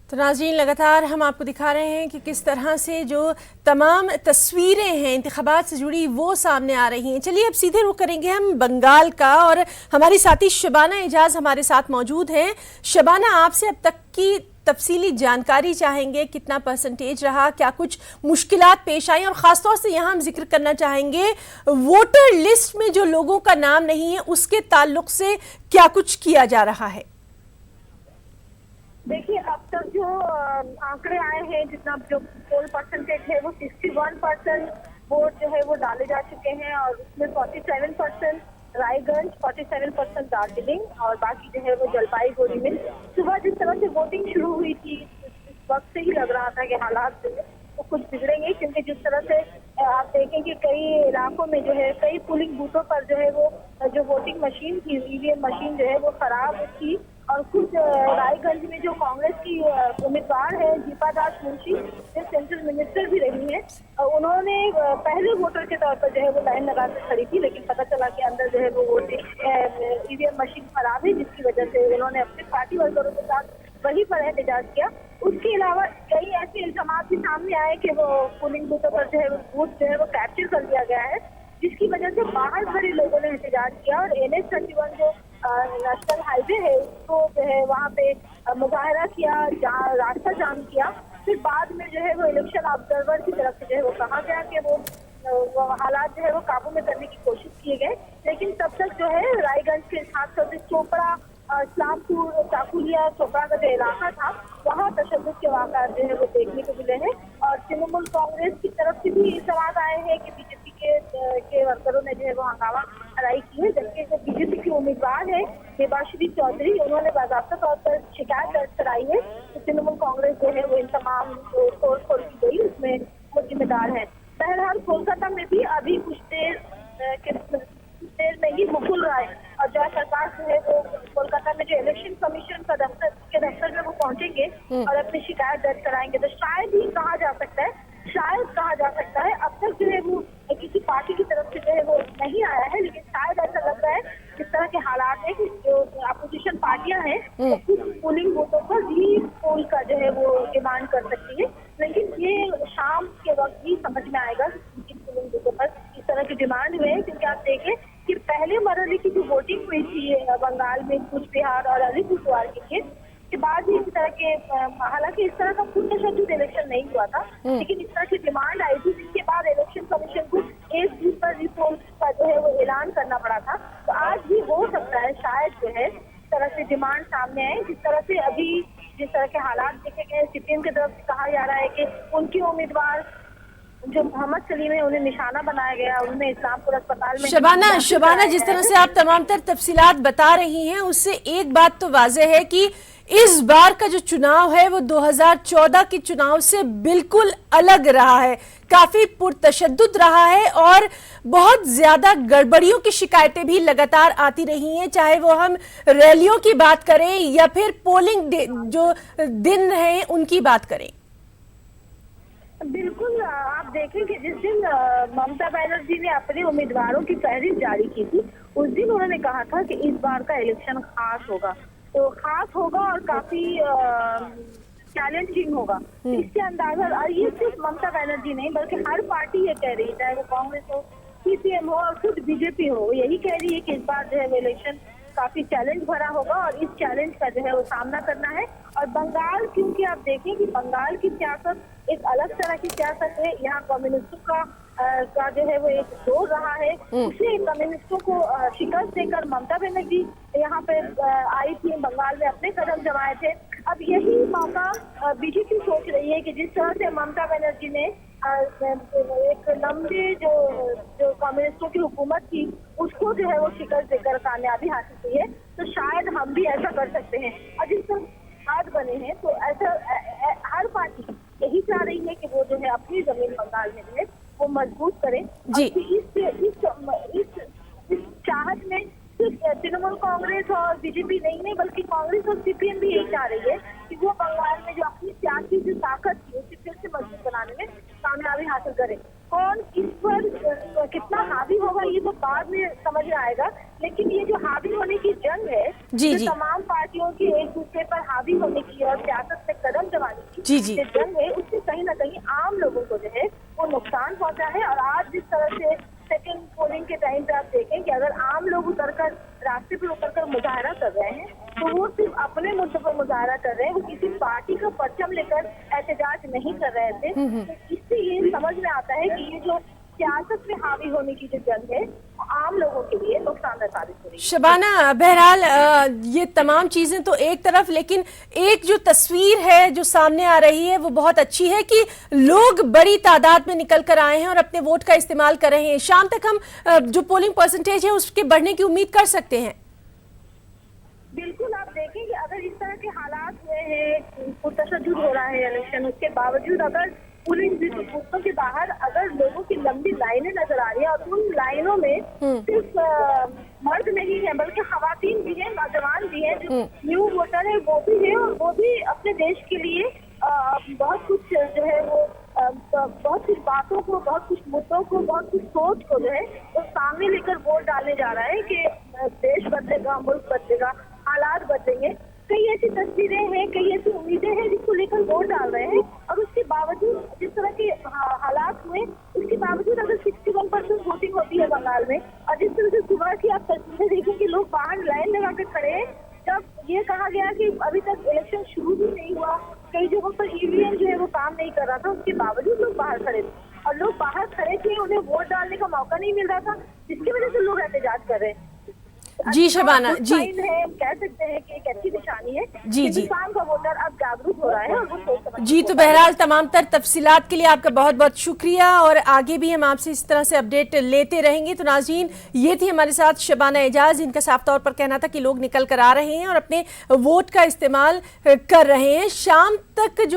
तो नाज़रीन, लगातार हम आपको दिखा रहे हैं कि किस तरह से जो तमाम तस्वीरें हैं इंतखाबात से जुड़ी वो सामने आ रही हैं। चलिए अब सीधे रुख करेंगे हम बंगाल का, और हमारी साथी शबाना एजाज हमारे साथ मौजूद हैं। शबाना, आपसे अब तक की तफसीली जानकारी चाहेंगे, कितना परसेंटेज रहा, क्या कुछ मुश्किलात पेश आई, और ख़ासतौर से यहाँ हम जिक्र करना चाहेंगे वोटर लिस्ट में जो लोगों का नाम नहीं है उसके ताल्लुक से क्या कुछ किया जा रहा है। देखिए, अब तक जो आंकड़े आए हैं, जितना जो पोल परसेंटेज है वो 61% वोट जो है वो डाले जा चुके हैं, और उसमें 47% रायगंज, 47% दार्जिलिंग और बाकी जो है वो जलपाईगुड़ी में। सुबह जिस तरह से वोटिंग शुरू हुई थी इस वक्त से ही लग रहा था कि हालात जो है वो कुछ बिगड़ेंगे, क्योंकि जिस तरह से आप देखें कि कई इलाकों में जो है कई पोलिंग बूथों पर जो है वो जो वोटिंग मशीन थी, ईवीएम मशीन जो है वो खराब थी, और कुछ रायगंज में जो कांग्रेस की उम्मीदवार है दीपा दास मुंशी, जो सेंट्रल मिनिस्टर भी रही हैं, उन्होंने पहले वोटर के तौर पर जो है वो लाइन लगा कर खड़ी थी, लेकिन पता चला कि अंदर जो है वो वोटिंग ईवीएम मशीन खराब है, जिसकी वजह से उन्होंने अपने पार्टी वर्करों के साथ वहीं पर एहतजाज किया। उसके अलावा कई ऐसे इल्जाम भी सामने आए कि वो पोलिंग बूथों पर जो है वो बूथ जो है वो कैप्चर कर लिया गया है, जिसकी वजह से बाहर भरे लोगों ने एहतजाज किया, और NH-31 जो नेशनल हाईवे है उसको जो है वहाँ पे मुजाहरा किया, रास्ता जाम किया। फिर बाद में जो है वो इलेक्शन ऑब्जर्वर की तरफ से जो है वो कहा गया कि वो हालात जो है वो काबू में करने की कोशिश किए गए, लेकिन तब तक जो है रायगंज के साथ साथ चोपड़ा, इस्लामपुर, चाकुलिया, चोपड़ा का जो इलाका था वहाँ तशद्दुद के वाक़यात जो है वो देखने को मिले हैं। और तृणमूल कांग्रेस की तरफ से भी सवाल आए हैं कि बीजेपी के वर्करों ने जो है वो हंगामा खड़ाई की है, जबकि जो बीजेपी की उम्मीदवार है देबाश्री चौधरी, उन्होंने बाकायदा तौर पर शिकायत दर्ज कराई है। तो तृणमूल कांग्रेस जो है वो इन तमाम तोड़ फोड़ की गई उसमें वो जिम्मेदार है। बहरहाल कोलकाता में भी अभी कुछ देर में ही मुकुल राय और जय सरकार जो है वो कोलकाता में जो इलेक्शन कमीशन का दफ्तर में वो पहुंचेंगे और अपनी शिकायत दर्ज कराएंगे। तो शायद ही कहा जा सकता है, अब तक जो है वो किसी पार्टी की तरफ से जो है वो नहीं आया है, लेकिन शायद ऐसा लग रहा है जिस तरह के हालात है कि जो अपोजिशन पार्टियां हैं कुछ पोलिंग बूथों पर री पोल का जो है वो डिमांड कर सकती है, लेकिन ये शाम के वक्त ही समझ में आएगा कि पोलिंग बूथों पर इस तरह की डिमांड हुए हैं। क्योंकि आप देखें कि पहले मरहले की जो वोटिंग हुई थी बंगाल में कूच बिहार और अलीपुरद्वार के बाद भी इस तरह के, हालांकि इस तरह का खुद तशद्दुद इलेक्शन नहीं हुआ था, लेकिन इस तरह की डिमांड आई थी, जिसके बाद इलेक्शन कमीशन को एक बूथ पर रिपोर्ट का जो है वो ऐलान करना पड़ा था। तो आज भी हो सकता है शायद जो है इस तरह से डिमांड सामने आए, जिस तरह से अभी जिस तरह के हालात देखे गए, CPM की तरफ से कहा जा रहा है कि उनके उम्मीदवार जो मोहम्मद सलीम है उन्हें निशाना बनाया गया, उन्हें इस्लामपुर अस्पताल में। शबाना, जिस तरह से आप तमाम तर तफसीलात बता रही हैं उससे एक बात तो वाज़ेह है कि इस बार का जो चुनाव है वो 2014 के चुनाव से बिल्कुल अलग रहा है, काफी पुरतशद्दुद रहा है, और बहुत ज्यादा गड़बड़ियों की शिकायतें भी लगातार आती रही हैं, चाहे वो हम रैलियों की बात करें या फिर पोलिंग जो दिन हैं उनकी बात करें। बिल्कुल, आप देखें कि जिस दिन ममता बनर्जी ने अपने उम्मीदवारों की फहरिस्त जारी की थी, उस दिन उन्होंने कहा था कि इस बार का इलेक्शन खास होगा, तो खास होगा और काफी चैलेंजिंग होगा। इससे अंदाजा, और ये सिर्फ ममता बनर्जी नहीं बल्कि हर पार्टी ये कह रही है, चाहे वो कांग्रेस हो, CPM हो और खुद बीजेपी हो, यही कह रही है कि इस बार जो है वो इलेक्शन काफी चैलेंज भरा होगा और इस चैलेंज का जो है वो सामना करना है। और बंगाल, क्योंकि आप देखें कि बंगाल की सियासत एक अलग तरह की सियासत है, यहाँ कम्युनिस्टों का जो है वो एक जोर रहा है, उसे कम्युनिस्टों को शिकस्त देकर ममता बनर्जी यहाँ पे आई थी, बंगाल में अपने कदम जमाए थे। अब यही मौका बीजेपी सोच रही है कि जिस तरह से ममता बनर्जी ने एक लंबे जो कम्युनिस्टों की हुकूमत थी उसको जो है वो शिकस्त देकर कामयाबी हासिल की है, तो शायद हम भी ऐसा कर सकते हैं। और जिस तरह हाथ बने हैं तो ऐसा हर पार्टी यही चाह रही है कि वो जो है अपनी जमीन बंगाल में जो है वो मजबूत करे। इस चाहत में सिर्फ तृणमूल कांग्रेस और बीजेपी नहीं बल्कि कांग्रेस और CPM भी यही चाह रही है कि वो बंगाल में जो अपनी सियासी जो ताकत थी उसे फिर से मजबूत बनाने में कामयाबी हासिल करे। कौन इस पर कितना हावी होगा ये तो बाद में समझ में आएगा, लेकिन ये जो हावी होने की जंग है, जो तमाम पार्टियों की एक दूसरे पर हावी होने की और सियासत में कदम जमा जी, जी। जो जंग है उससे कहीं ना कहीं आम लोगों को जो है वो नुकसान पहुंचा है। और आज जिस तरह से सेकेंड पोलिंग के टाइम पे आप देखें कि अगर आम लोग उतरकर रास्ते पर उतरकर मुजाहरा कर रहे हैं तो वो सिर्फ अपने मुद्दे पर मुजाहरा कर रहे हैं, वो किसी पार्टी का परचम लेकर एहतजाज नहीं कर रहे थे। तो इससे ये समझ में आता है कि ये जो सियासत में हावी होने की जो जंग है वो आम लोगों के लिए नुकसानदायक साबित हो रही है। शबाना, बहरहाल ये तमाम चीज़ें तो एक तरफ, लेकिन एक जो तस्वीर है जो सामने आ रही है वो बहुत अच्छी है कि लोग बड़ी तादाद में निकल कर आए हैं और अपने वोट का इस्तेमाल कर रहे हैं। शाम तक हम जो पोलिंग परसेंटेज है उसके बढ़ने की उम्मीद कर सकते हैं। बिल्कुल, आप देखें कि अगर इस तरह के हालात हुए हैं, पुरतशद्दुद हो रहा है इलेक्शन, उसके बावजूद अगर पुलिस बूथों के बाहर अगर लोगों की लंबी लाइनें नजर आ रही है और उन लाइनों में सिर्फ मर्द नहीं है बल्कि खवातीन भी हैं, नौजवान भी हैं, जो न्यू वोटर है वो भी है, और वो भी अपने देश के लिए बहुत कुछ जो है वो बहुत कुछ बातों को, बहुत कुछ मुद्दों को, बहुत कुछ सोच को जो है वो सामने लेकर वोट डालने जा रहा है कि देश बदलेगा, मुल्क बदलेगा, हालात बदलेंगे। कई ऐसी तस्वीरें हैं, कई ऐसी उम्मीदें हैं जिसको लेकर वोट डाल रहे हैं। और उसके बावजूद जिस तरह के हालात हुए उसके बावजूद अगर 61% वोटिंग होती है बंगाल में, और जिस तरह से सुबह की आप तस्वीरें देखें कि लोग बाहर लाइन लगा कर खड़े हैं, जब ये कहा गया कि अभी तक इलेक्शन शुरू भी नहीं हुआ, कई जगहों पर ईवीएम जो है वो काम नहीं कर रहा था, उसके बावजूद लोग बाहर खड़े थे और लोग बाहर खड़े थे, उन्हें वोट डालने का मौका नहीं मिल रहा था, जिसकी वजह से लोग एहतजाज कर रहे हैं। जी शबाना, जी है, कह सकते हैं कि एक अच्छी निशानी है। जी, जी। हिंदुस्तान का वोटर अब जागरूक हो रहा है और वो सोच समझ जी। तो बहरहाल तमाम तर तफसीलात के लिए आपका बहुत बहुत शुक्रिया, और आगे भी हम आपसे इस तरह से अपडेट लेते रहेंगे। तो नाज़रीन, ये थी हमारे साथ शबाना एजाज, जिनका साफ तौर पर कहना था कि लोग निकल कर आ रहे हैं और अपने वोट का इस्तेमाल कर रहे हैं। शाम तक जो